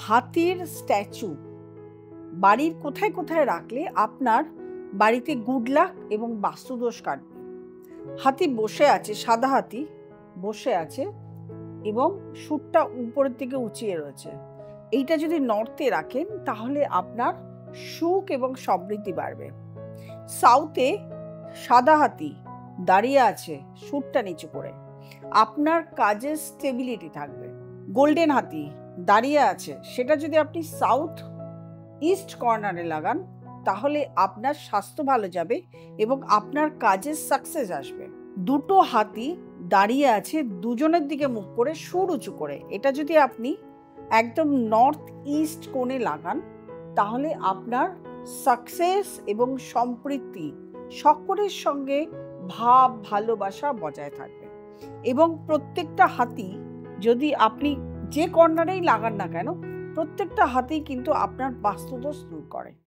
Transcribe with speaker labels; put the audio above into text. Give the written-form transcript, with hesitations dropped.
Speaker 1: হাতির স্ট্যাচু বাড়ির কোথায় কোথায় রাখলে আপনার বাড়িতে গুড লাক এবং বাস্তুদোষ কাটবে। হাতি বসে আছে, সাদা হাতি বসে আছে এবং সুরটা উপরের দিকে উঁচিয়ে রয়েছে। এইটা যদি নর্থে রাখেন তাহলে আপনার সুখ এবং সমৃদ্ধি বাড়বে। সাউথে সাদা হাতি দাঁড়িয়ে আছে সুরটা নিচু করে, আপনার কাজের স্টেবিলিটি থাকবে। গোল্ডেন হাতি দাঁড়িয়ে আছে, সেটা যদি আপনি সাউথ ইস্ট কর্নারে লাগান তাহলে আপনার স্বাস্থ্য ভালো যাবে এবং আপনার কাজের সাকসেস আসবে। দুটো হাতি দাঁড়িয়ে আছে দুজনের দিকে মুখ করে, সুর উঁচু করে, এটা যদি আপনি একদম নর্থ ইস্ট কোণে লাগান তাহলে আপনার সাকসেস এবং সম্প্রীতি সকলের সঙ্গে ভাব ভালোবাসা বজায় থাকবে। এবং প্রত্যেকটা হাতি যদি আপনি যে কর্নারেই লাগান না কেন, প্রত্যেকটা হাতি কিন্তু আপনার বাস্তুদোষ দূর করে।